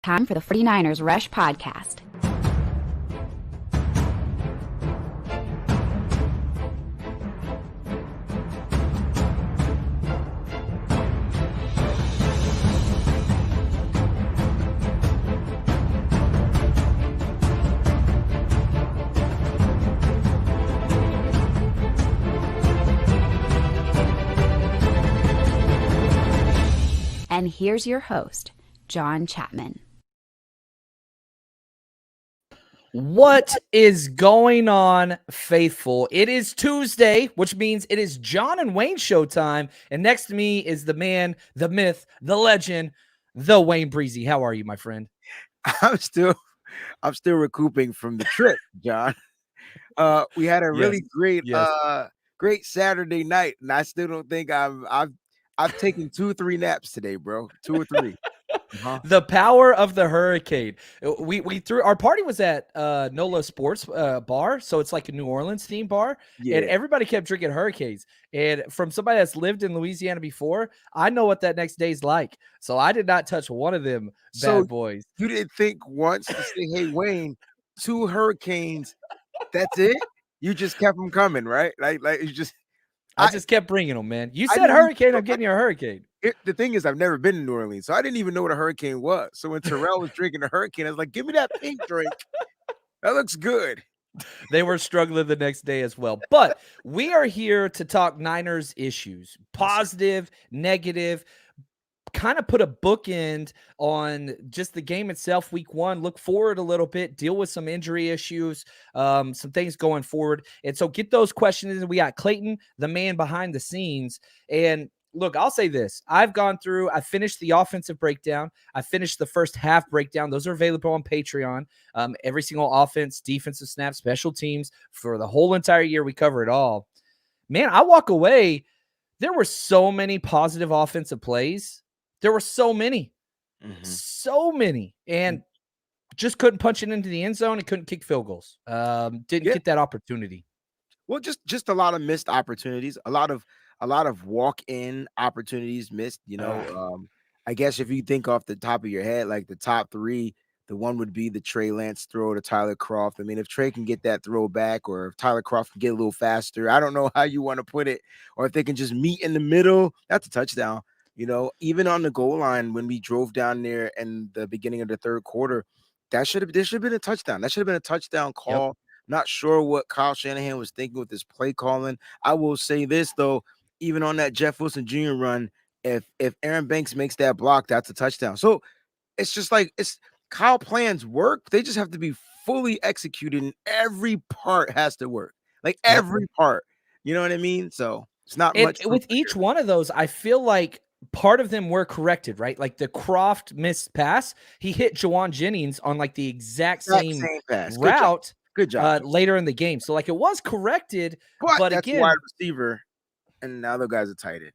Time for the 49ers Rush Podcast. And here's your host, John Chapman. What is going on, faithful? It is Tuesday, which means it is John and Wayne showtime. And next to me is the man, the myth, the legend, the Wayne Breezy. How are you, my friend? I'm still recouping from the trip, John. We had a really great Saturday night, and I still don't think I've taken 2-3 naps today, bro. 2 or 3. The power of the hurricane. We threw our party was at Nolo Sports bar, so it's like a New Orleans themed bar, and everybody kept drinking hurricanes. And from somebody that's lived in Louisiana before, I know what that next day's like. So I did not touch one of them bad boys. You didn't think once to say, "Hey, Wayne, 2 hurricanes, that's it"? You just kept them coming, right? Like you just. I just kept bringing them, man. You said hurricane, I'm getting you a hurricane. The thing is, I've never been in New Orleans, so I didn't even know what a hurricane was. So when Terrell was drinking a hurricane, I was like, "Give me that pink drink. That looks good." They were struggling the next day as well. But we are here to talk Niners issues, positive, negative, kind of put a bookend on just the game itself, week one, look forward a little bit, deal with some injury issues, some things going forward. And so get those questions in. We got Clayton, the man behind the scenes. And look, I'll say this. I finished the offensive breakdown. I finished the first half breakdown. Those are available on Patreon. Every single offense, defensive snap, special teams for the whole entire year. We cover it all. Man, I walk away. There were so many positive offensive plays. There were so many, and just couldn't punch it into the end zone and couldn't kick field goals. Didn't get that opportunity. Well, just a lot of missed opportunities, a lot of walk-in opportunities missed. I guess if you think off the top of your head, like the top 3, the one would be the Trey Lance throw to Tyler Kroft. I mean, if Trey can get that throw back, or if Tyler Kroft can get a little faster, I don't know how you want to put it, or if they can just meet in the middle, that's a touchdown. Even on the goal line when we drove down there in the beginning of the third quarter, there should have been a touchdown. That should have been a touchdown call. Yep. Not sure what Kyle Shanahan was thinking with his play calling. I will say this, though, even on that Jeff Wilson Jr. run, if Aaron Banks makes that block, that's a touchdown. So it's just like Kyle plans work. They just have to be fully executed, and every part has to work. Like every part. You know what I mean? So it's not much. With each one of those, I feel like part of them were corrected, right? Like the Kroft missed pass, he hit Jawan Jennings on like the exact same pass. Route. Good job. Later in the game. So like it was corrected, but that's again, wide receiver, and now the guys are tight end.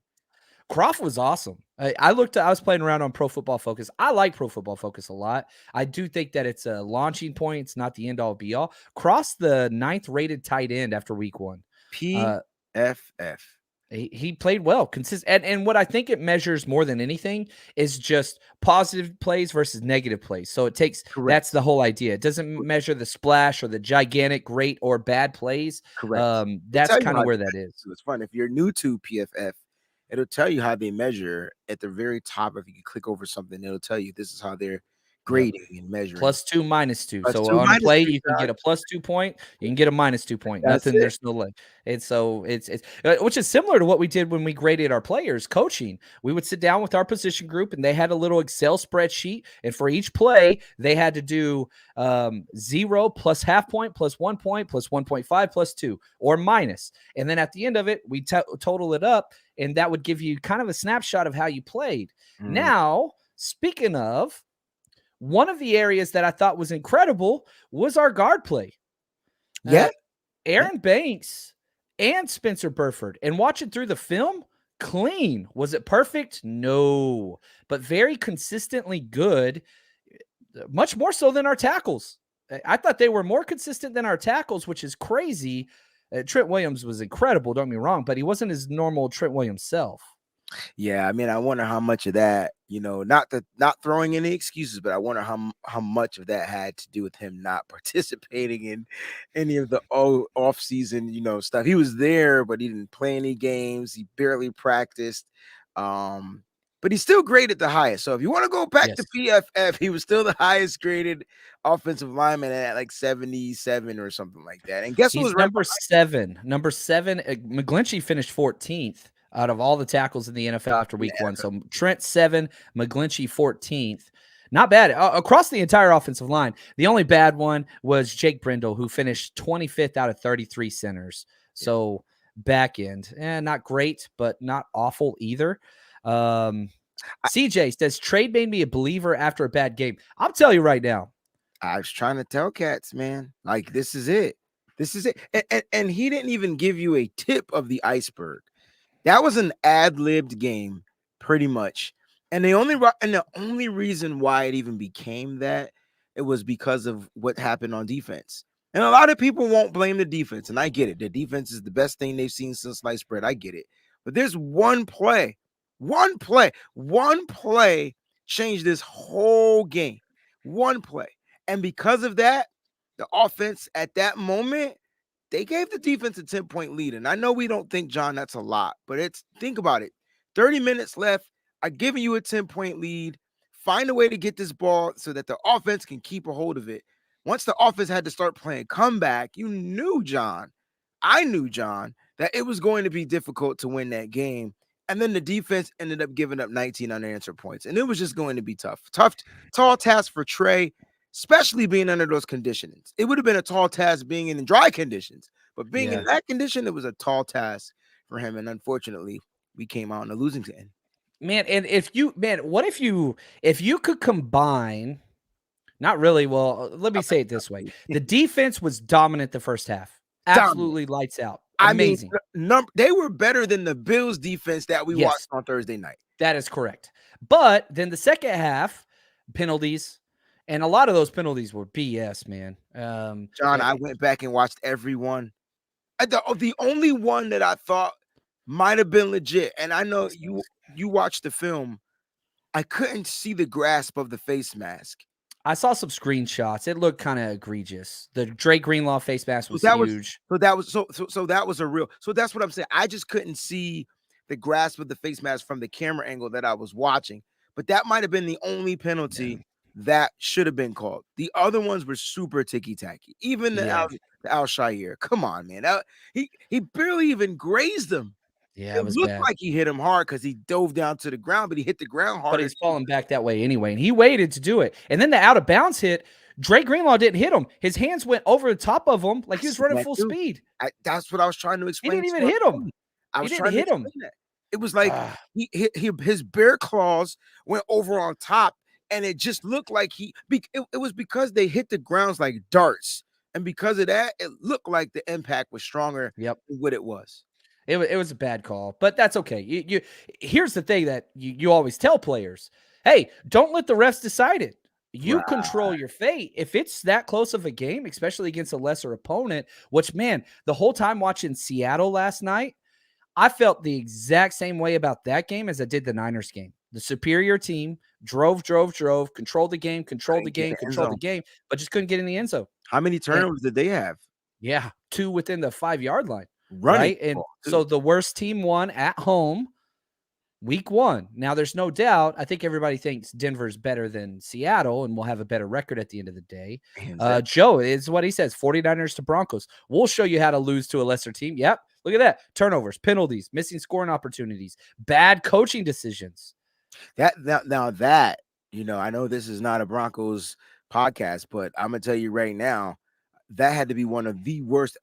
Kroft was awesome. I was playing around on Pro Football Focus. I like Pro Football Focus a lot. I do think that it's a launching point. It's not the end all be all. Crossed the 9th rated tight end after week 1. PFF. He played well, consistent, and what I think it measures more than anything is just positive plays versus negative plays. So it takes that's the whole idea. It doesn't measure the splash or the gigantic, great or bad plays. Correct. That's kind of where that is. It's fun. If you're new to PFF, it'll tell you how they measure at the very top. If you can click over something, it'll tell you this is how they're grading and measuring. +2, -2. So on a play, you can get a +2 point. You can get a -2 point. Nothing. There's no leg. And so it's which is similar to what we did when we graded our players coaching. We would sit down with our position group, and they had a little Excel spreadsheet. And for each play, they had to do 0 plus half point, plus 1 point, plus 1.5, plus 2, or minus. And then at the end of it, we total it up, and that would give you kind of a snapshot of how you played. Now, speaking of, one of the areas that I thought was incredible was our guard play. Aaron Banks and Spencer Burford. And watching through the film, clean. Was it perfect? No. But very consistently good, much more so than our tackles. I thought they were more consistent than our tackles, which is crazy. Trent Williams was incredible, don't get me wrong, but he wasn't his normal Trent Williams self. Yeah, I mean, I wonder how much of that, not throwing any excuses, but I wonder how much of that had to do with him not participating in any of the off season, stuff. He was there, but he didn't play any games. He barely practiced. But he's still graded the highest. So if you want to go back to PFF, he was still the highest graded offensive lineman at like 77 or something like that. And guess who was number 7? Number 7, McGlinchey finished 14th out of all the tackles in the NFL after week 1. So Trent 7, McGlinchey 14th. Not bad across the entire offensive line. The only bad one was Jake Brindle, who finished 25th out of 33 centers. So back end, not great, but not awful either. CJ says trade made me a believer after a bad game. I'll tell you right now. I was trying to tell cats, man, like this is it. This is it. And he didn't even give you a tip of the iceberg. That was an ad-libbed game, pretty much. And the only reason why it even became that, it was because of what happened on defense. And a lot of people won't blame the defense, and I get it. The defense is the best thing they've seen since sliced bread. I get it. But there's one play changed this whole game. One play. And because of that, the offense at that moment, they gave the defense a 10-point lead. And I know we don't think, John, that's a lot, but think about it. 30 minutes left. I'm giving you a 10-point lead. Find a way to get this ball so that the offense can keep a hold of it. Once the offense had to start playing comeback, I knew, John, that it was going to be difficult to win that game. And then the defense ended up giving up 19 unanswered points. And it was just going to be tough. Tall task for Trey, especially being under those conditions. It would have been a tall task being in dry conditions, but being in that condition, it was a tall task for him. And unfortunately, we came out on the losing end. Man, and what if you could combine, not really, well, let me say it this way. The defense was dominant the first half. Absolutely lights out. Amazing. I mean, they were better than the Bills defense that we watched on Thursday night. That is correct. But then the second half, penalties, and a lot of those penalties were BS, man. John, I went back and watched every one. The only one that I thought might have been legit, and I know you watched the film, I couldn't see the grasp of the face mask. I saw some screenshots. It looked kind of egregious. The Drake Greenlaw face mask was huge. So that was a real. So that's what I'm saying. I just couldn't see the grasp of the face mask from the camera angle that I was watching. But that might have been the only penalty that should have been called. The other ones were super ticky-tacky. Even the Al-Shaair. Come on, man. He barely even grazed him. Yeah, it looked like he hit him hard because he dove down to the ground, but he hit the ground hard. But he's falling back that way anyway, and he waited to do it. And then the out of bounds hit, Drake Greenlaw didn't hit him. His hands went over the top of him like he was running full speed. That's what I was trying to explain. He didn't even hit him. I was trying to hit him. It was like his bare claws went over on top, and it just looked like it was because they hit the grounds like darts. And because of that, it looked like the impact was stronger than what it was. It was a bad call, but that's okay. Here's the thing that you always tell players: hey, don't let the refs decide it. You control your fate. If it's that close of a game, especially against a lesser opponent, which, man, the whole time watching Seattle last night, I felt the exact same way about that game as I did the Niners game. The superior team drove, controlled the game, but just couldn't get in the end zone. How many turnovers did they have? Yeah, 2 within the 5-yard line. Right. And so the worst team won at home week 1. Now, there's no doubt. I think everybody thinks Denver's better than Seattle and will have a better record at the end of the day. Joe is what he says, 49ers to Broncos. We'll show you how to lose to a lesser team. Yep. Look at that. Turnovers, penalties, missing scoring opportunities, bad coaching decisions. I know this is not a Broncos podcast, but I'm going to tell you right now, that had to be one of the worst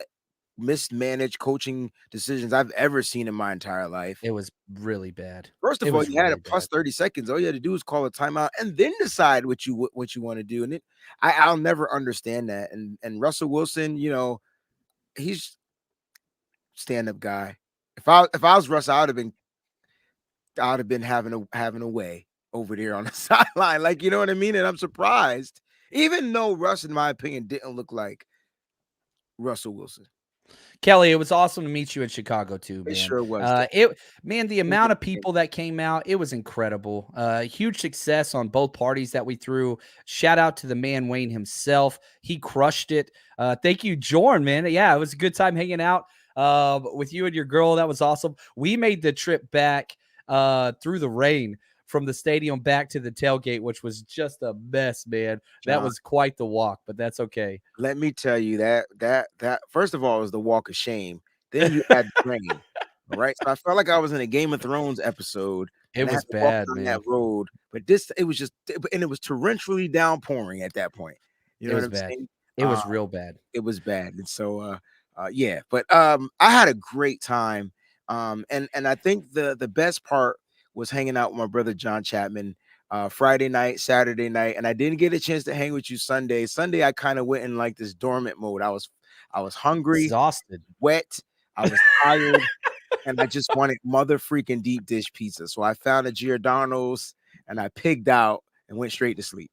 mismanaged coaching decisions I've ever seen in my entire life. It was really bad. First of all, you had a plus 30 seconds. All you had to do was call a timeout and then decide what you want to do. And I'll never understand that. And Russell Wilson, he's stand-up guy. If I was Russ, I would have been having a way over there on the sideline. Like, you know what I mean? And I'm surprised, even though Russ, in my opinion, didn't look like Russell Wilson. Kelly, it was awesome to meet you in Chicago too, man. It sure was. The amount of people that came out, it was incredible. Huge success on both parties that we threw. Shout out to the man Wayne himself. He crushed it. Thank you, Jorn, man. Yeah, it was a good time hanging out with you and your girl. That was awesome. We made the trip back through the rain from the stadium back to the tailgate, which was just a mess, man. That was quite the walk, but that's okay. Let me tell you that first of all, it was the walk of shame. Then you had the rain. All right. So I felt like I was in a Game of Thrones episode. It was bad, man. That road, but it was torrentially downpouring at that point. You know what I'm saying? It was real bad. It was bad. And so yeah, but I had a great time. And I think the best part was hanging out with my brother John Chapman Friday night, Saturday night, and I didn't get a chance to hang with you Sunday. Sunday I kind of went in like this dormant mode. I was hungry, exhausted, wet, I was tired, and I just wanted mother freaking deep dish pizza. So I found a Giordano's and I pigged out and went straight to sleep.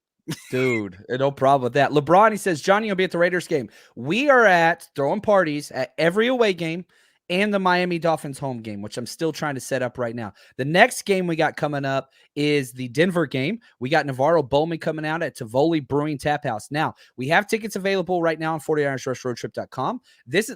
Dude, no problem with that. LeBron, he says, Johnny will be at the Raiders game. We are at throwing parties at every away game and the Miami Dolphins home game, which I'm still trying to set up right now. The next game we got coming up is the Denver game. We got Navarro Bowman coming out at Tivoli Brewing Tap House. Now, we have tickets available right now on 49ersrushroadtrip.com.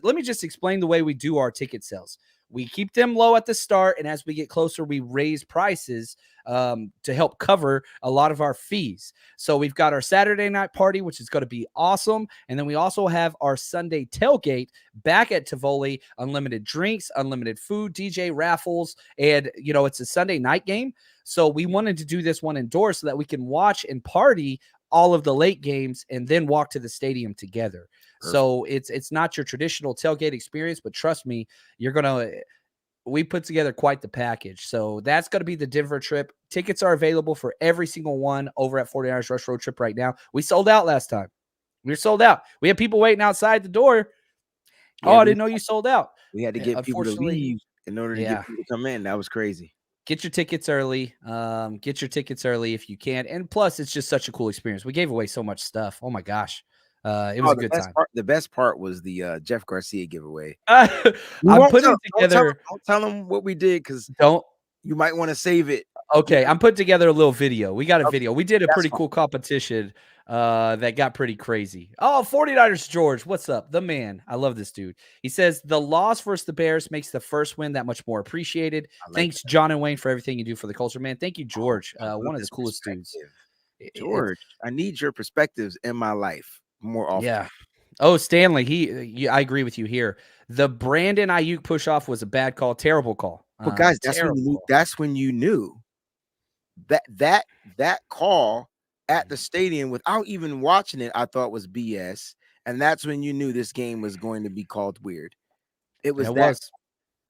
Let me just explain the way we do our ticket sales. We keep them low at the start, and as we get closer, we raise prices to help cover a lot of our fees. So we've got our Saturday night party, which is going to be awesome. And then we also have our Sunday tailgate back at Tivoli, unlimited drinks, unlimited food, DJ raffles. And, it's a Sunday night game. So we wanted to do this one indoors so that we can watch and party all of the late games and then walk to the stadium together. Perfect. So it's not your traditional tailgate experience, but trust me, we put together quite the package. So that's going to be the Denver trip. Tickets are available for every single one over at 49ers Rush Road Trip right now. We sold out last time. We were sold out. We had people waiting outside the door. Yeah, I didn't know you sold out. We had to get people to leave in order to get people to come in. That was crazy. Get your tickets early. Get your tickets early if you can. And plus, it's just such a cool experience. We gave away so much stuff. Oh, my gosh. It was a good time. The best part was the Jeff Garcia giveaway. I'm putting together. Don't tell them what we did because you might want to save it. Okay, I'm putting together a little video. We got a video. We did a pretty cool competition that got pretty crazy. Oh, 49ers George, what's up? The man. I love this dude. He says, the loss versus the Bears makes the first win that much more appreciated. Thanks, John and Wayne, for everything you do for the culture, man. Thank you, George. One of the coolest dudes. George, I need your perspectives in my life more often. Yeah. Oh, Stanley, I agree with you here. The Brandon Ayuk push off was a bad call, terrible call. But guys, that's when you knew that call at the stadium without even watching it, I thought was BS. And that's when you knew this game was going to be called weird. The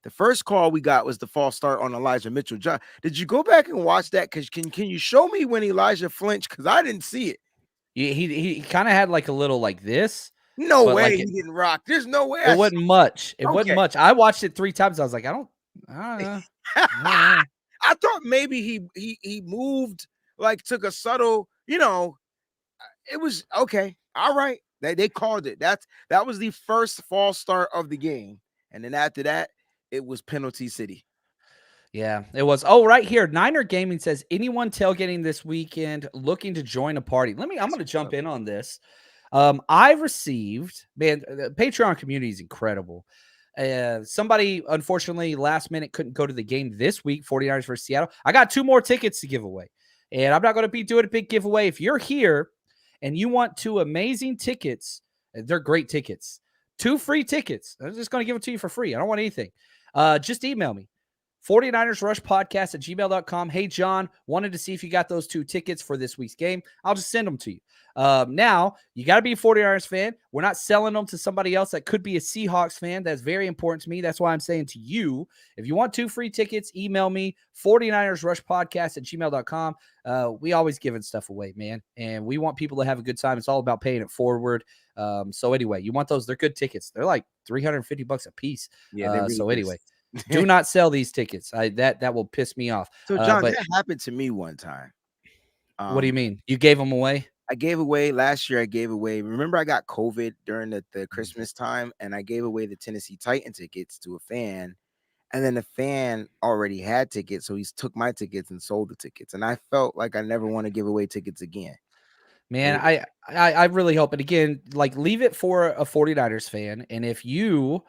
first call we got was the false start on Elijah Mitchell. John, did you go back and watch that? Because can you show me when Elijah flinched? Because I didn't see it. He kind of had like a little like this. No way he didn't rock. There's no way. It wasn't much. It wasn't much. I watched it 3 times. I was like, I don't know. I thought maybe he moved, like took a subtle, it was okay. All right. They called it. That was the first false start of the game. And then after that, it was penalty city. Yeah, it was. Oh, right here. Niner Gaming says, anyone tailgating this weekend looking to join a party? I'm going to jump in on this. I received, man, the Patreon community is incredible. Somebody, unfortunately, last minute couldn't go to the game this week, 49ers versus Seattle. I got 2 more tickets to give away. And I'm not going to be doing a big giveaway. If you're here and you want 2 amazing tickets, they're great tickets. 2 free tickets. I'm just going to give it to you for free. I don't want anything. Just email me. 49ersrushpodcast@gmail.com. Hey, John, wanted to see if you got those 2 tickets for this week's game. I'll just send them to you. Now, you got to be a 49ers fan. We're not selling them to somebody else that could be a Seahawks fan. That's very important to me. That's why I'm saying to you, if you want 2 free tickets, email me, 49ersrushpodcast@gmail.com. We always giving stuff away, man, and we want people to have a good time. It's all about paying it forward. So anyway, you want those. They're good tickets. They're like $350 a piece. Yeah. Really so anyway. Do not sell these tickets. That will piss me off. So, John, that happened to me one time. What do you mean? You gave them away? I gave away last year. Remember, I got COVID during the Christmas time, and I gave away the Tennessee Titan tickets to a fan. And then the fan already had tickets, so he took my tickets and sold the tickets. And I felt like I never want to give away tickets again. Man, I really hope. And again, like, leave it for a 49ers fan. And if you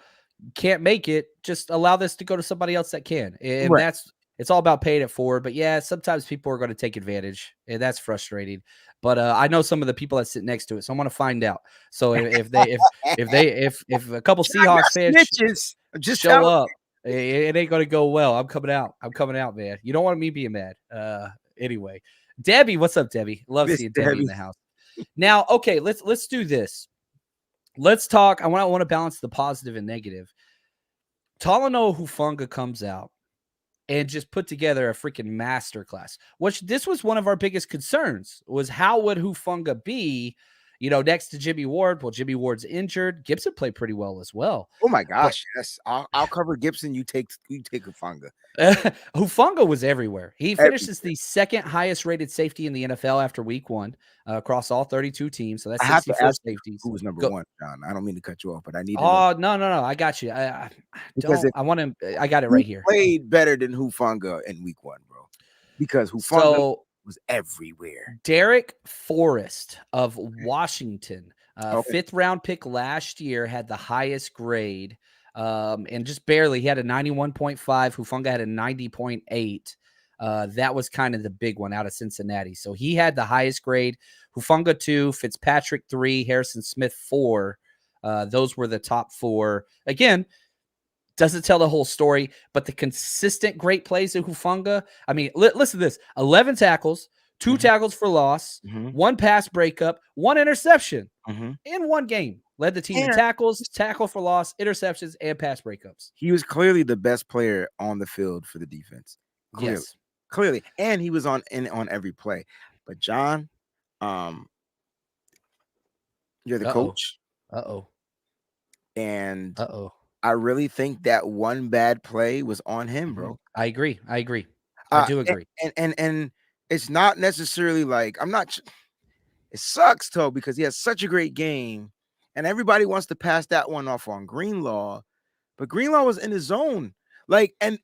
can't make it, just allow this to go to somebody else that can. And Right. it's all about paying it forward. But yeah, sometimes people are going to take advantage, and that's frustrating. But I know some of the people that sit next to it, so I want to find out. So if a couple Seahawks fans just show up, it ain't going to go well. I'm coming out, man. You don't want me being mad. Anyway, Debbie, what's up, Debbie? Love seeing Debbie in the house. Now, okay, let's do this. Let's talk. I want to balance the positive and negative. Talanoa Hufanga comes out and just put together a freaking masterclass, which this was one of our biggest concerns, was how would Hufanga be, next to Jimmy Ward? Well, Jimmy Ward's injured. Gibson played pretty well as well. Oh my gosh, yes. I'll cover Gibson. You take Hufanga. Hufanga was everywhere. He finishes the second highest rated safety in the NFL after week 1 across all 32 teams. So that's 64 safeties. Who was number 1, John? I don't mean to cut you off, but I need to know. No. I got you. I got it right here. Played better than Hufanga in week 1, bro. Because Hufanga was everywhere. Derek Forrest of Washington, 5th round pick last year, had the highest grade. And just barely, he had a 91.5. Hufanga had a 90.8. That was kind of the big one out of Cincinnati. So he had the highest grade. Hufanga 2, Fitzpatrick 3, Harrison Smith 4. Those were the top 4. Again, doesn't tell the whole story, but the consistent great plays of Hufanga. I mean, listen to this: 11 tackles, 2 tackles for loss, 1 pass breakup, 1 interception in one game. Led the team in tackles, tackle for loss, interceptions, and pass breakups. He was clearly the best player on the field for the defense. Clearly. And he was on every play. But John, you're the coach. And I really think that one bad play was on him, bro. I agree. I do agree. And it's not necessarily like it sucks though, because he has such a great game. And everybody wants to pass that one off on Greenlaw, but Greenlaw was in his zone. Like, and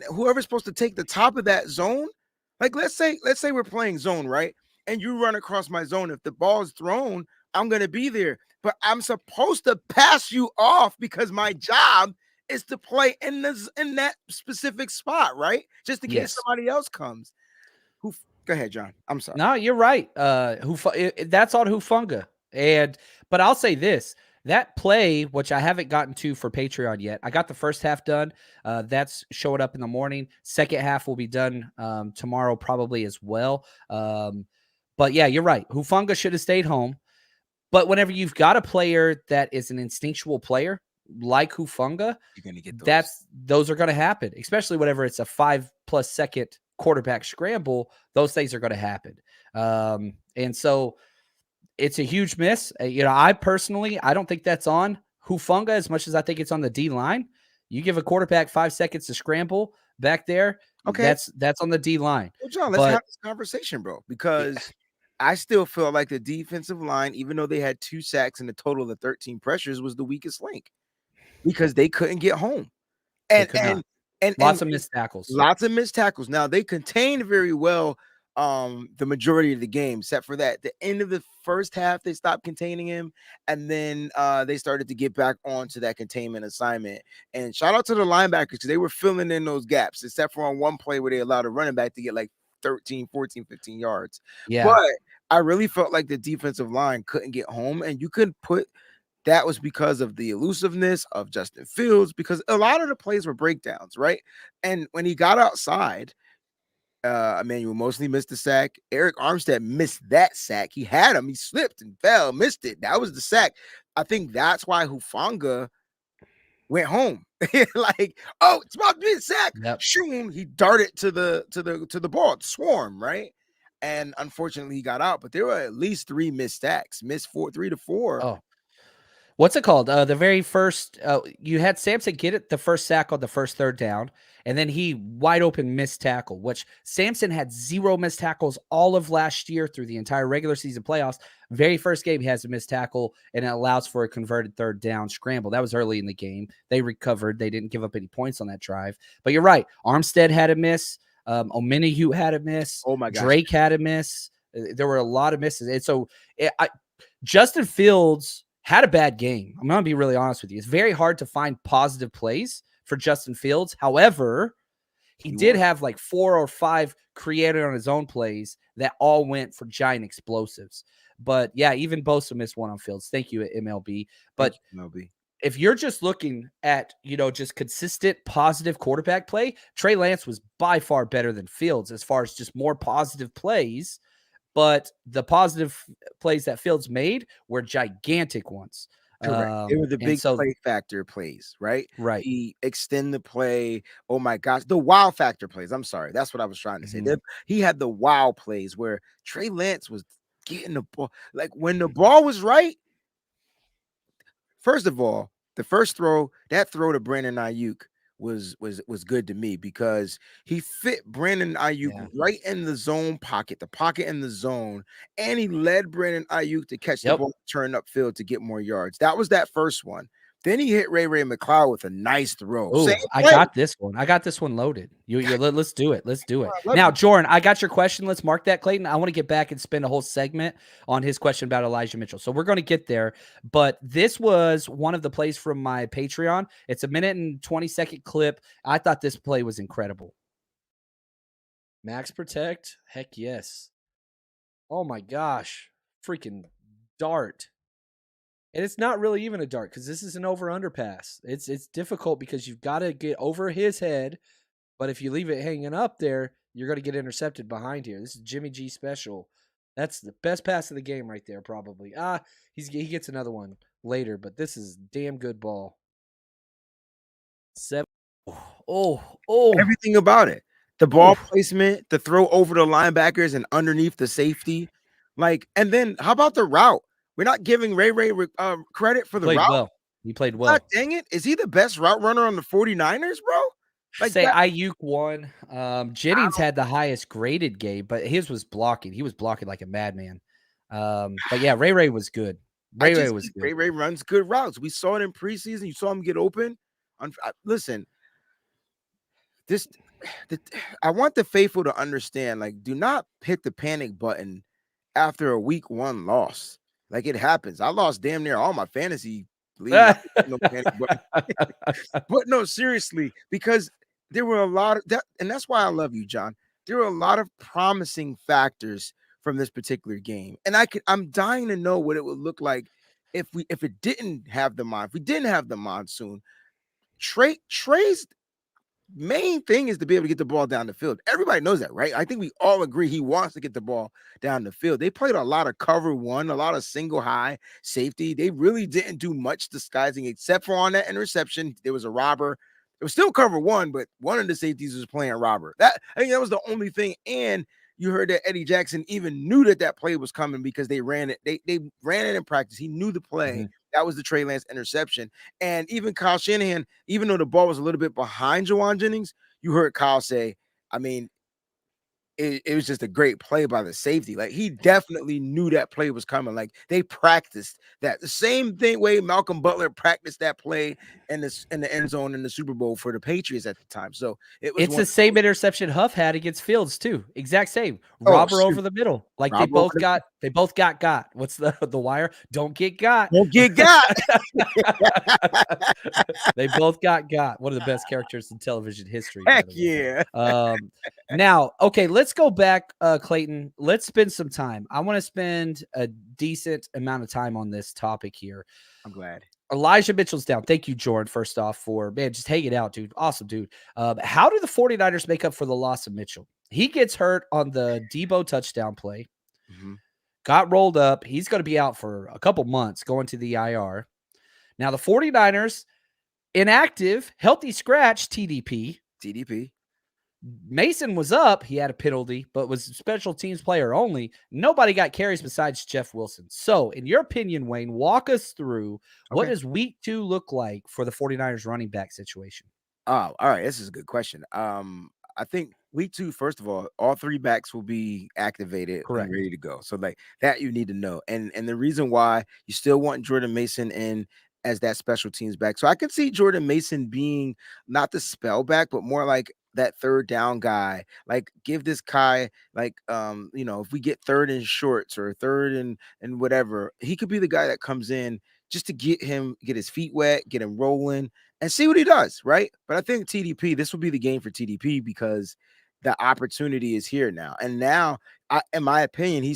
whoever's supposed to take the top of that zone, like let's say we're playing zone, right? And you run across my zone. If the ball is thrown, I'm gonna be there. But I'm supposed to pass you off because my job is to play in that specific spot, right? Just in case somebody else comes. Go ahead, John. I'm sorry. No, you're right. That's on Hufanga. But I'll say this, that play, which I haven't gotten to for Patreon yet, I got the first half done. That's showing up in the morning. Second half will be done tomorrow probably as well. But yeah, you're right. Hufanga should have stayed home. But whenever you've got a player that is an instinctual player like Hufanga, you're going to get those. Those are going to happen, especially whenever it's a 5+ second quarterback scramble. Those things are going to happen. And so it's a huge miss. I personally, I don't think that's on Hufanga as much as I think it's on the D line. You give a quarterback 5 seconds to scramble back there. Okay. That's on the D line. Well, John, let's have this conversation, bro, because I still feel like the defensive line, even though they had 2 sacks and a total of 13 pressures, was the weakest link because they couldn't get home. And lots of missed tackles. Lots of missed tackles. Now they contained very well the majority of the game, except for that. The end of the first half, they stopped containing him, and then they started to get back onto that containment assignment. And shout out to the linebackers because they were filling in those gaps, except for on one play where they allowed a running back to get like 13, 14, 15 yards. Yeah. But I really felt like the defensive line couldn't get home, and you could put that was because of the elusiveness of Justin Fields, because a lot of the plays were breakdowns, right? And when he got outside, Emmanuel Mosley missed the sack. Eric Armstead missed that sack. He had him. He slipped and fell, missed it. That was the sack. I think that's why Hufanga went home. Like, oh, it's about to be a sack. Yep. Shoom, he darted to the ball, swarm, right? And unfortunately, he got out. But there were at least 3 missed sacks, missed 3 to 4. Oh, What's it called? The very first, you had Sampson get it the first sack on the first third down, and then he wide open missed tackle, which Sampson had 0 missed tackles all of last year through the entire regular season playoffs. Very first game, he has a missed tackle, and it allows for a converted third down scramble. That was early in the game. They recovered. They didn't give up any points on that drive. But you're right. Armstead had a miss. Omenihu had a miss. Oh, my gosh. Drake had a miss. There were a lot of misses. And so Justin Fields had a bad game. I'm going to be really honest with you. It's very hard to find positive plays for Justin Fields. However, he did have like 4 or 5 created on his own plays that all went for giant explosives. But yeah, even Bosa missed one on Fields. Thank you, MLB. But MLB. If you're just looking at, just consistent positive quarterback play, Trey Lance was by far better than Fields as far as just more positive plays. But the positive plays that Fields made were gigantic ones. Correct. They were the big play factor plays, right? Right. He extend the play. Oh my gosh, the wow factor plays. I'm sorry, that's what I was trying to say. He had the wow plays where Trey Lance was getting the ball. Like when the ball was right. First of all, the first throw to Brandon Ayuk was good to me because he fit Brandon Ayuk right in the zone pocket, the pocket in the zone, and he led Brandon Ayuk to catch the ball, turn upfield to get more yards. That was that first one. Then he hit Ray McCloud with a nice throw. Oh, I got this one. I got this one loaded. Let's do it. Let's do it. Now, Jordan, I got your question. Let's mark that, Clayton. I want to get back and spend a whole segment on his question about Elijah Mitchell. So we're going to get there. But this was one of the plays from my Patreon. It's a 1:20 clip. I thought this play was incredible. Max protect? Heck yes. Oh my gosh. Freaking dart. And it's not really even a dart because this is an over-under pass. It's difficult because you've got to get over his head. But if you leave it hanging up there, you're going to get intercepted behind here. This is Jimmy G special. That's the best pass of the game right there, probably. He gets another one later, but this is damn good ball. 7. Oh. Everything about it. The ball placement, the throw over the linebackers and underneath the safety. And then how about the route? We're not giving Ray credit for the route. Well. He played well. God dang it. Is he the best route runner on the 49ers, bro? Ayuk won. Jennings had the highest graded game, but his was blocking. He was blocking like a madman. But yeah, Ray was good. Ray was good. Ray runs good routes. We saw it in preseason. You saw him get open. Listen, I want the faithful to understand, do not hit the panic button after a week 1 loss. It happens. I lost damn near all my fantasy leagues. But no, seriously, because there were a lot of that, and that's why I love you, John. There were a lot of promising factors from this particular game, and I'm dying to know what it would look like if it didn't have the if we didn't have the monsoon. Trey's main thing is to be able to get the ball down the field. Everybody knows that, right? I think we all agree he wants to get the ball down the field. They played a lot of cover 1, a lot of single high safety. They really didn't do much disguising except for on that interception. There was a robber. It was still cover 1, but one of the safeties was playing robber. I think that was the only thing. And you heard that Eddie Jackson even knew that play was coming because they ran it. They ran it in practice. He knew the play. Mm-hmm. That was the Trey Lance interception. And even Kyle Shanahan, even though the ball was a little bit behind Jawan Jennings, you heard Kyle say, it was just a great play by the safety. He definitely knew that play was coming. They practiced that. The same thing way Malcolm Butler practiced that play in the end zone in the Super Bowl for the Patriots at the time. So it's the same interception Huff had against Fields too. Exact same. Robber over the middle. They both got. What's the wire? Don't get got. Don't get got. They both got. One of the best characters in television history. Heck yeah. Now, okay, let's go back, Clayton. Let's spend some time. I want to spend a decent amount of time on this topic here. I'm glad. Elijah Mitchell's down. Thank you, Jordan, first off, for, just hanging out, dude. Awesome, dude. How do the 49ers make up for the loss of Mitchell? He gets hurt on the Debo touchdown play. Mm-hmm. Got rolled up. He's going to be out for a couple months, going to the IR. Now, the 49ers, inactive, healthy scratch, TDP. Mason was up. He had a penalty, but was special teams player only. Nobody got carries besides Jeff Wilson. So, in your opinion, Wayne, walk us through what does week 2 look like for the 49ers running back situation? Oh, all right. This is a good question. I think week 2, first of all 3 backs will be activated and ready to go. So like that you need to know. And the reason why you still want Jordan Mason in as that special teams back. So I could see Jordan Mason being not the spell back, but more like that third down guy. Like give this guy like if we get third and shorts or third and whatever, he could be the guy that comes in just to get his feet wet, get him rolling and see what he does, right? But I think TDP, this will be the game for TDP because the opportunity is here now. And now, in my opinion,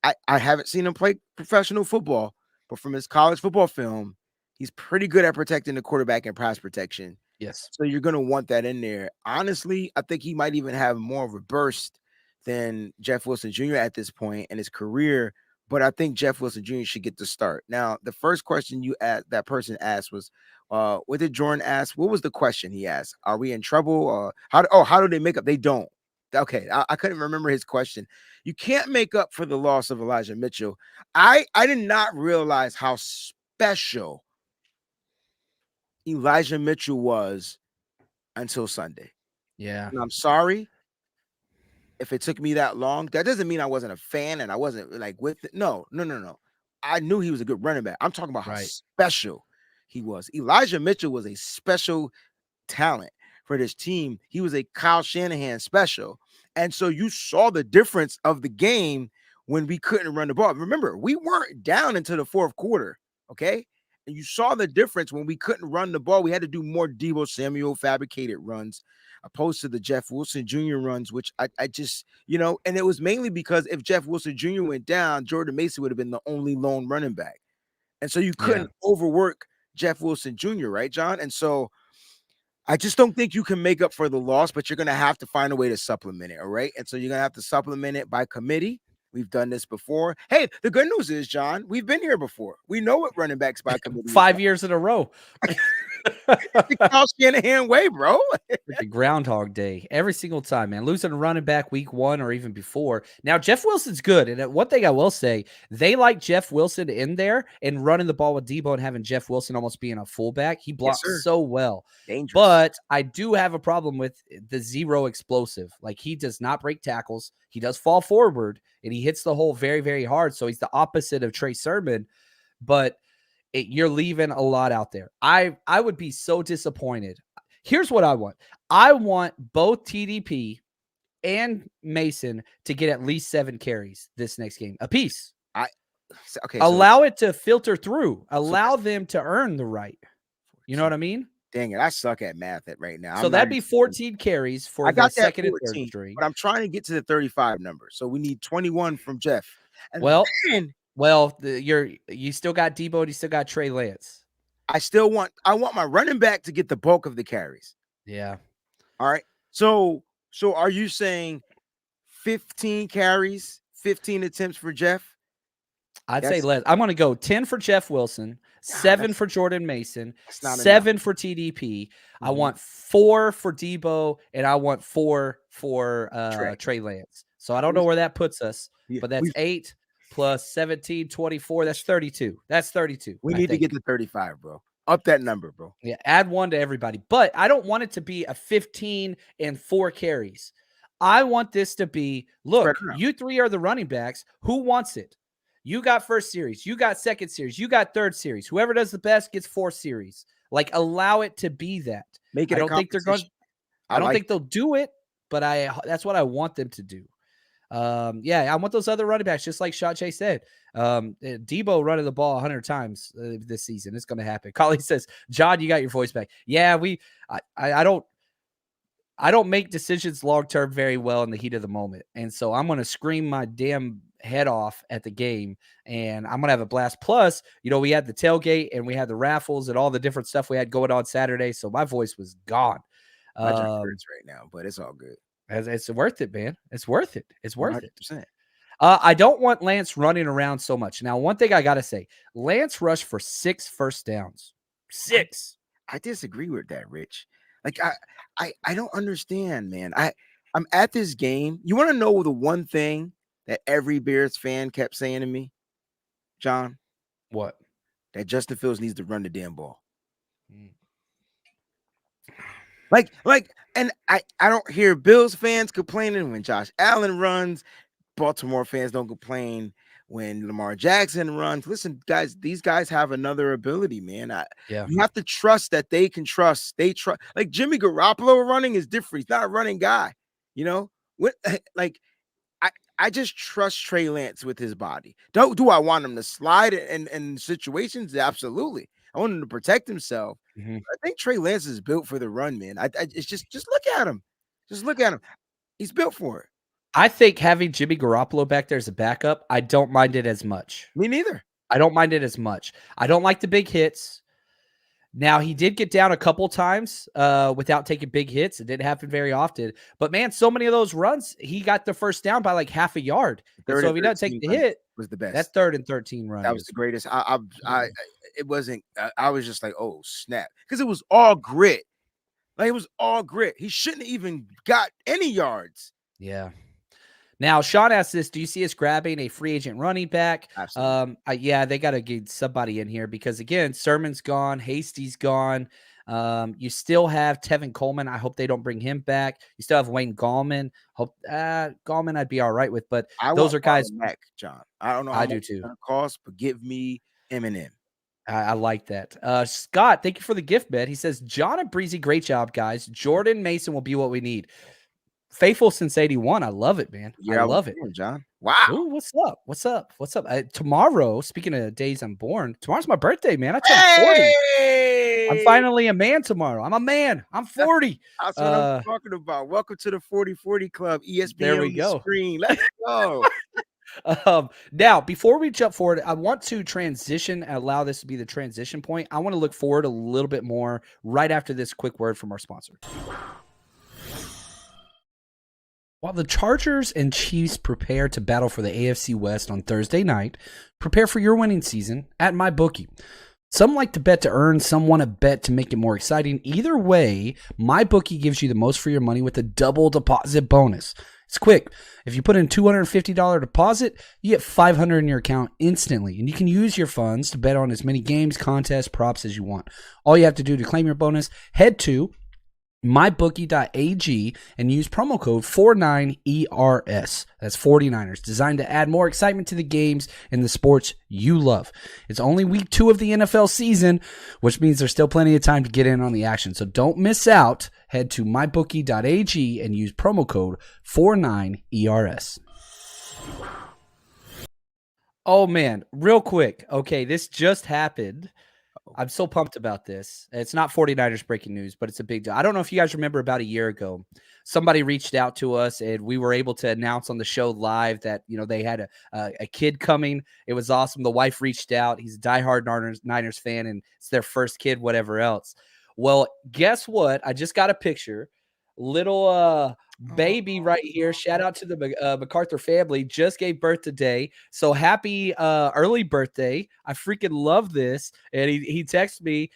I haven't seen him play professional football, but from his college football film, he's pretty good at protecting the quarterback and pass protection. Yes. So you're going to want that in there. Honestly, I think he might even have more of a burst than Jeff Wilson Jr. at this point in his career. But I think Jeff Wilson Jr. should get the start. Now, the first question that person asked was, what did Jordan ask? What was the question he asked? Are we in trouble? How do they make up? They don't. Okay, I couldn't remember his question. You can't make up for the loss of Elijah Mitchell. I did not realize how special Elijah Mitchell was until Sunday. Yeah. And I'm sorry if it took me that long. That doesn't mean I wasn't a fan and I wasn't like with it. No. I knew he was a good running back. I'm talking about how special he was. Elijah Mitchell was a special talent for this team. He was a Kyle Shanahan special. And so you saw the difference of the game when we couldn't run the ball. Remember, we weren't down into the fourth quarter, okay? And you saw the difference when we couldn't run the ball. We had to do more Deebo Samuel fabricated runs opposed to the Jeff Wilson Jr. runs, which I just, and it was mainly because if Jeff Wilson Jr. went down, Jordan Mason would have been the only lone running back. And so you couldn't overwork Jeff Wilson Jr., right, John? And so I just don't think you can make up for the loss, but you're going to have to find a way to supplement it, all right? And so you're going to have to supplement it by committee. We've done this before. Hey, the good news is, John, we've been here before. We know what running backs by committee 5 years in a row. Kyle Shanahan way, bro. The Groundhog Day every single time, man. Losing a running back week 1 or even before. Now, Jeff Wilson's good. And one thing I will say, they like Jeff Wilson in there and running the ball with Deebo and having Jeff Wilson almost being a fullback. He blocks so well. Dangerous. But I do have a problem with the zero explosive. Like, he does not break tackles. He does fall forward, and he hits the hole very, very hard. So he's the opposite of Trey Sermon. But you're leaving a lot out there. I would be so disappointed. Here's what I want. I want both TDP and Mason to get at least 7 carries this next game apiece. Allow it to filter through. Allow them to earn the right. You know what I mean? Dang it, I suck at math right now. So that'd be 14 carries for the second and third string. But I'm trying to get to the 35 number. So we need 21 from Jeff. And you still got Deebo and you still got Trey Lance. I want my running back to get the bulk of the carries. Yeah. All right. So are you saying 15 carries, 15 attempts for Jeff? I'd say less. I'm going to go 10 for Jeff Wilson, 7 for Jordan Mason, 7 for TDP. Mm-hmm. I want 4 for Deebo, and I want 4 for Trey Lance. So I don't know where that puts us, but that's 8 plus 17, 24. That's 32. That's 32. We need to get to 35, bro. Up that number, bro. Yeah, add 1 to everybody. But I don't want it to be a 15 and 4 carries. I want this to be, look, you 3 are the running backs. Who wants it? You got first series. You got second series. You got third series. Whoever does the best gets 4 series. Like, allow it to be that. Make it. I don't think they're going. I don't think they'll do it, but that's what I want them to do. I want those other running backs, just like Shotjay said. Deebo running the ball 100 times this season. It's going to happen. Collie says, John, you got your voice back. Yeah, I don't make decisions long-term very well in the heat of the moment. And so I'm going to scream my damn head off at the game, and I'm going to have a blast. Plus, we had the tailgate and we had the raffles and all the different stuff we had going on Saturday. So my voice was gone. My job hurts right now, but it's all good. It's worth it, man. It's worth it. It's worth 100%. it. I don't want Lance running around so much. Now, one thing I got to say, Lance rushed for 6 first downs. 6. I disagree with that, Rich. Like I don't understand, man. I'm at this game. You want to know the one thing that every Bears fan kept saying to me, John? What? That Justin Fields needs to run the damn ball. Mm. And I don't hear Bills fans complaining when Josh Allen runs. Baltimore fans don't complain when Lamar Jackson runs. Listen, guys, these guys have another ability, man. You have to trust that they can trust. They trust. Like Jimmy Garoppolo running is different. He's not a running guy. You know, I just trust Trey Lance with his body. Do I want him to slide in situations? Absolutely. I want him to protect himself. Mm-hmm. I think Trey Lance is built for the run, man. It's just look at him. Just look at him. He's built for it. I think having Jimmy Garoppolo back there as a backup, I don't mind it as much. Me neither. I don't mind it as much. I don't like the big hits. Now, he did get down a couple times without taking big hits. It didn't happen very often. But, man, so many of those runs, he got the first down by like half a yard. And so if he doesn't take the hit, was the best. That 3rd and 13 run. That was the greatest. It wasn't. I was just like, oh, snap. Because it was all grit. Like, it was all grit. He shouldn't have even got any yards. Yeah. Now, Sean asked this, do you see us grabbing a free agent running back? Absolutely. Yeah, they got to get somebody in here because, again, Sermon's gone. Hasty's gone. You still have Tevin Coleman. I hope they don't bring him back. You still have Wayne Gallman. Hope Gallman I'd be all right with, but those are guys. Back, John. I don't know how I much do too. It's gonna cost, but give me Eminem. I like that. Scott, thank you for the gift, man. He says, John and Breezy, great job, guys. Jordan Mason will be what we need. Faithful since 81. I love it, man. I love it. John. Wow. Ooh, what's up? What's up? What's up? Tomorrow, speaking of days I'm born, tomorrow's my birthday, man. I turned 40. I'm finally a man tomorrow. I'm a man. I'm 40. That's what I'm talking about. Welcome to the 40/40 Club. ESPN there we on go. The screen. Let's go. Now, before we jump forward, I want to transition and allow this to be the transition point. I want to look forward a little bit more right after this quick word from our sponsor. While the Chargers and Chiefs prepare to battle for the AFC West on Thursday night, prepare for your winning season at MyBookie. Some like to bet to earn, some want to bet to make it more exciting. Either way, MyBookie gives you the most for your money with a double deposit bonus. It's quick. If you put in $250 deposit, you get $500 in your account instantly, and you can use your funds to bet on as many games, contests, props as you want. All you have to do to claim your bonus, head to mybookie.ag and use promo code 49ERS. That's 49ers, designed to add more excitement to the games and the sports you love. It's only week 2 of the NFL season, which means there's still plenty of time to get in on the action. So don't miss out. Head to mybookie.ag and use promo code 49ERS. Oh man, real quick. Okay, this just happened. I'm so pumped about this. It's not 49ers breaking news, but it's a big deal. I don't know if you guys remember about a year ago, somebody reached out to us and we were able to announce on the show live that, they had a kid coming. It was awesome. The wife reached out. He's a diehard Niners fan and it's their first kid, whatever else. Well, guess what? I just got a picture. Little baby right here. Shout out to the MacArthur family. Just gave birth today. So happy early birthday. I freaking love this. And he texted me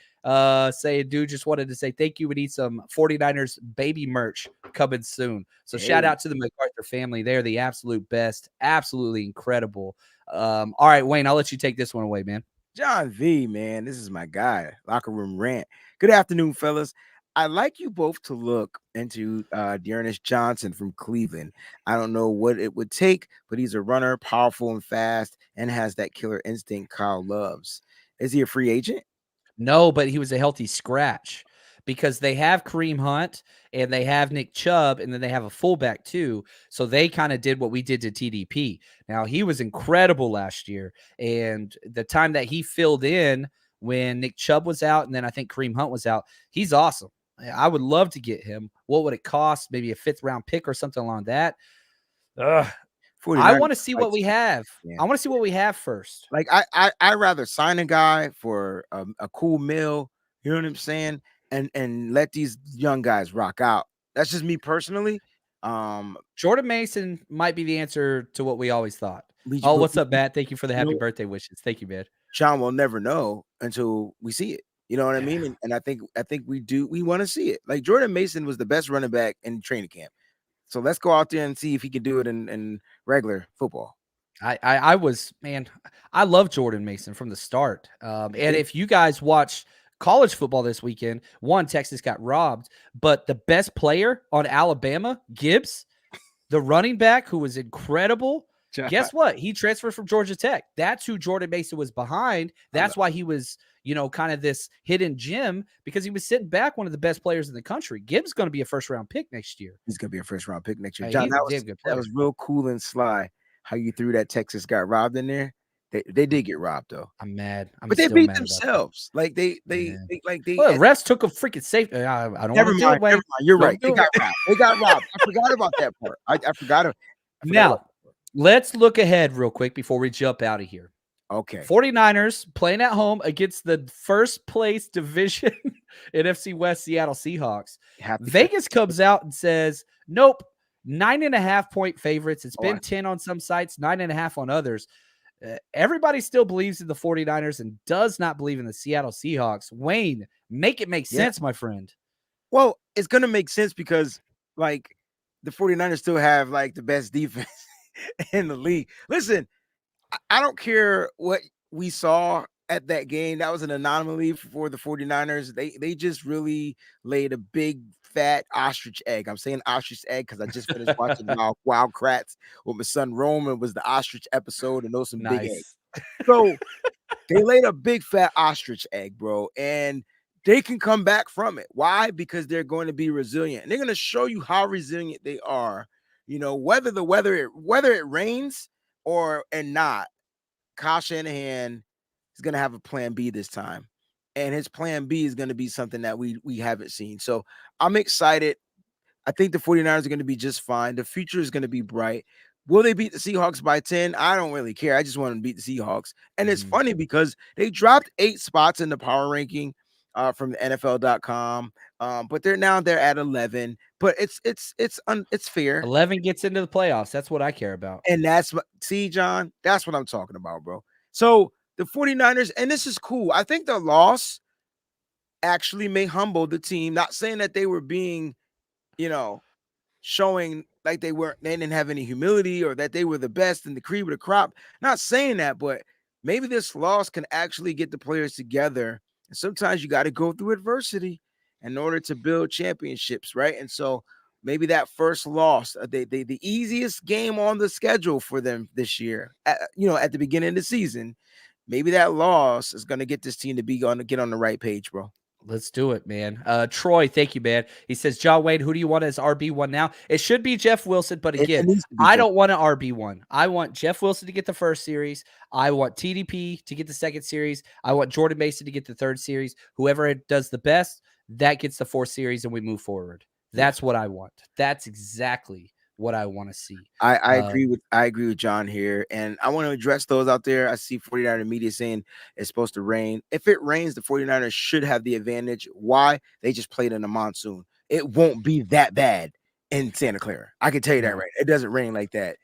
saying, dude, just wanted to say thank you. We need some 49ers baby merch coming soon. So shout out to the MacArthur family. They're the absolute best. Absolutely incredible. All right, Wayne, I'll let you take this one away, man. John V, man, this is my guy. Locker room rant. Good afternoon, fellas. I'd like you both to look into Dearness Johnson from Cleveland. I don't know what it would take, but he's a runner, powerful and fast, and has that killer instinct Kyle loves. Is he a free agent? No, but he was a healthy scratch because they have Kareem Hunt and they have Nick Chubb, and then they have a fullback too. So they kind of did what we did to TDP. Now, he was incredible last year, and the time that he filled in when Nick Chubb was out and then I think Kareem Hunt was out, he's awesome. I would love to get him. What would it cost? Maybe a 5th round pick or something along that. I want to see what we have. Yeah. I want to see what we have first. Like I rather sign a guy for a cool meal. You know what I'm saying? And let these young guys rock out. That's just me personally. Jordan Mason might be the answer to what we always thought. What's up, Matt? Thank you for the happy birthday wishes. Thank you, man. John will never know until we see it. You know what I mean? And I think we want to see it. Like Jordan Mason was the best running back in training camp. So let's go out there and see if he can do it in regular football. I love Jordan Mason from the start. And if you guys watch college football this weekend, Texas got robbed, but the best player on Alabama, Gibbs, the running back who was incredible, guess what? He transferred from Georgia Tech. That's who Jordan Mason was behind. That's why he was, kind of this hidden gem, because he was sitting back, one of the best players in the country. Gibbs is going to be a first-round pick next year. He's going to be a first-round pick next year. John, that was real cool and sly how you threw that Texas got robbed in there. They did get robbed though. I'm mad. But they beat themselves. Like they refs took a freaking safety. I don't never mind. You're right. They got robbed. They got robbed. I forgot about that part. I forgot. Now, let's look ahead real quick before we jump out of here. Okay. 49ers playing at home against the first place division NFC West Seattle Seahawks. Vegas comes out and says, nope, 9.5-point favorites. It's been 10 on some sites, 9.5 on others. Everybody still believes in the 49ers and does not believe in the Seattle Seahawks. Wayne, make it make sense, my friend. Well, it's going to make sense because, like, the 49ers still have, like, the best defense in the league. Listen, I don't care what we saw at that game. That was an anomaly for the 49ers. They just really laid a big, fat ostrich egg. I'm saying ostrich egg because I just finished watching Wild Kratts with my son Roman. Was the ostrich episode, and those some big eggs. So they laid a big, fat ostrich egg, bro, and they can come back from it. Why? Because they're going to be resilient, and they're going to show you how resilient they are. Whether it rains and not, Kyle Shanahan is going to have a plan B this time. And his plan B is going to be something that we haven't seen. So I'm excited. I think the 49ers are going to be just fine. The future is going to be bright. Will they beat the Seahawks by 10? I don't really care. I just want them to beat the Seahawks. And it's funny because they dropped 8 spots in the power ranking from the NFL.com. But they're at 11. But it's fair. 11 gets into the playoffs. That's what I care about. And John, that's what I'm talking about, bro. So the 49ers, and this is cool. I think the loss actually may humble the team. Not saying that they were being, showing like they didn't have any humility or that they were the best in the cream of the crop. Not saying that, but maybe this loss can actually get the players together. And sometimes you got to go through adversity in order to build championships, right? And so maybe that first loss, the easiest game on the schedule for them this year, at the beginning of the season, maybe that loss is going to get this team to get on the right page, bro. Let's do it, man. Troy, thank you, man. He says, John Wayne, who do you want as RB1 now? It should be Jeff Wilson, but again, I don't want an RB1. I want Jeff Wilson to get the first series. I want TDP to get the second series. I want Jordan Mason to get the third series. Whoever does the best, that gets the fourth series, and we move forward. That's what I want. That's exactly what I want to see. I agree with John here, and I want to address those out there. I see 49er media saying it's supposed to rain. If it rains, the 49ers should have the advantage. Why? They just played in a monsoon. It won't be that bad in Santa Clara. I can tell you that, right? It doesn't rain like that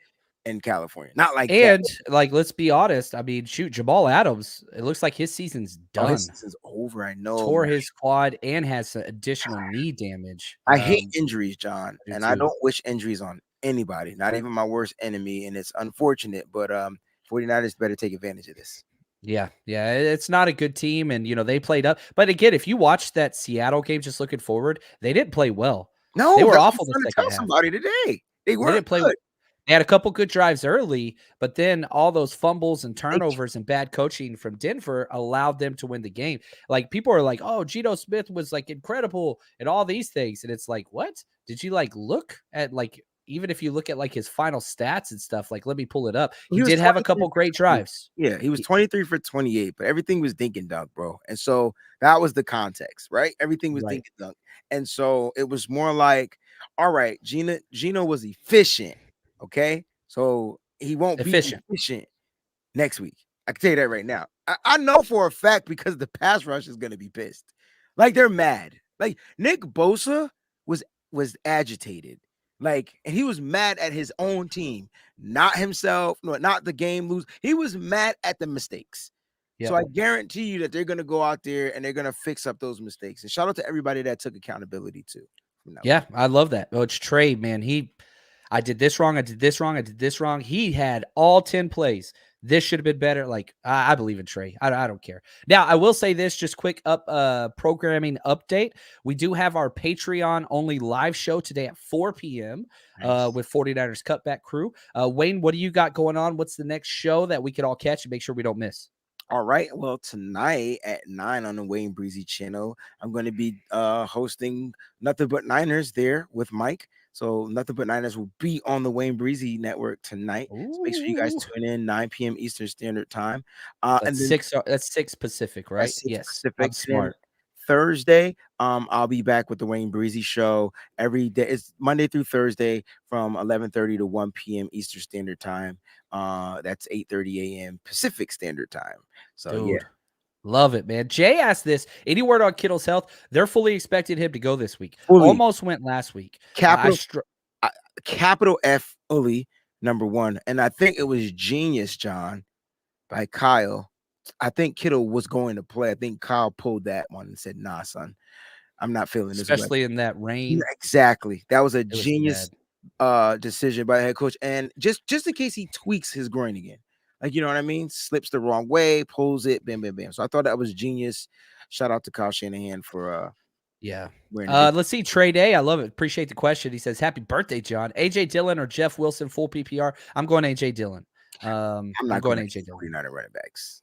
in California. Not like that. Like, let's be honest. I mean, shoot, Jamal Adams, it looks like his season's done. His season's over. I know. Tore his quad and has additional knee damage. I hate injuries, John, and I don't wish injuries on anybody, not even my worst enemy, and it's unfortunate, but 49ers better take advantage of this. Yeah, it's not a good team, and they played up. But again, if you watch that Seattle game, just looking forward, they didn't play well. No, they were awful the second half. Somebody today, they didn't play good. They had a couple good drives early, but then all those fumbles and turnovers and bad coaching from Denver allowed them to win the game. Like, people are like, "Oh, Geno Smith was like incredible and all these things," and it's like, what? Did you look at even if you look at his final stats and stuff, let me pull it up. He did have a couple great drives. Yeah, he was 23 for 28, but everything was dink and dunk, bro. And so that was the context, right? Everything was dink and dunk. And so it was more like, all right, Geno was efficient, okay? So he won't be efficient next week. I can tell you that right now. I know for a fact because the pass rush is going to be pissed. They're mad. Nick Bosa was agitated. And he was mad at his own team, not himself, not the game lose. He was mad at the mistakes. So I guarantee you that they're going to go out there and they're going to fix up those mistakes. And shout out to everybody that took accountability too. Yeah, I love that. Oh, it's Trey, man. I did this wrong. I did this wrong. I did this wrong. He had all 10 plays. This should have been better. Like, I believe in Trey. I don't care. Now, I will say this, just quick programming update. We do have our Patreon only live show today at 4 p.m. With 49ers Cutback Crew. Wayne, what do you got going on? What's the next show that we could all catch and make sure we don't miss? All right. Well, tonight at 9 on the Wayne Breezy channel, I'm going to be hosting Nothing But Niners there with Mike. So Nothing But Niners will be on the Wayne Breezy network tonight. So make sure you guys tune in 9 p.m. Eastern Standard Time. That's 6 Pacific, right? 6 yes. Pacific. I'm smart. Thursday, I'll be back with the Wayne Breezy show every day. It's Monday through Thursday from 11:30 to 1 p.m. Eastern Standard Time. That's 8:30 a.m. Pacific Standard Time. So Dude, yeah, love it, man. Jay asked this. Any word on Kittle's health? They're fully expecting him to go this week. Almost went last week. Capital F fully, number one. And I think it was Genius, John, by Kyle. I think Kittle was going to play. I think Kyle pulled that one and said, "Nah, son, I'm not feeling this." Especially in that rain. Yeah, exactly. That was a genius decision by the head coach. And just in case he tweaks his groin again, like, you know what I mean? Slips the wrong way, pulls it, bam, bam, bam. So I thought that was genius. Shout out to Kyle Shanahan for let's see. Trey Day, I love it. Appreciate the question. He says, "Happy birthday, John." AJ Dillon or Jeff Wilson, full PPR. I'm going AJ Dillon. I'm not going AJ Dillon. 49er running backs.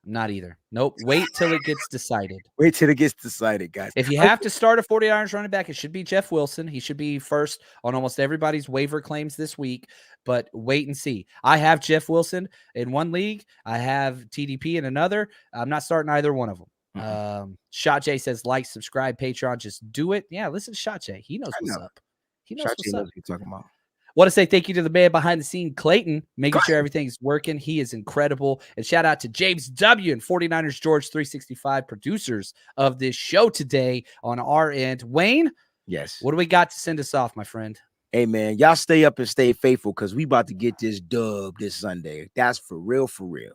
Not either. Nope. Wait till it gets decided. Wait till it gets decided, guys. If you have to start a 49ers running back, it should be Jeff Wilson. He should be first on almost everybody's waiver claims this week, but wait and see. I have Jeff Wilson in one league. I have TDP in another. I'm not starting either one of them. Shot J says, like, subscribe, Patreon. Just do it. Yeah, listen to Shot J. He knows what's up. He knows what's up. What you're talking about. Want to say thank you to the man behind the scene, Clayton, making sure everything's working. He is incredible. And shout out to James W. and 49ers George 365, producers of this show today on our end. Wayne, yes. What do we got to send us off, my friend? Hey, man, y'all stay up and stay faithful because we about to get this dub this Sunday. That's for real, for real.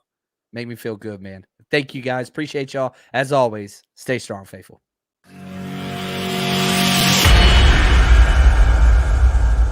Make me feel good, man. Thank you, guys. Appreciate y'all. As always, stay strong, faithful.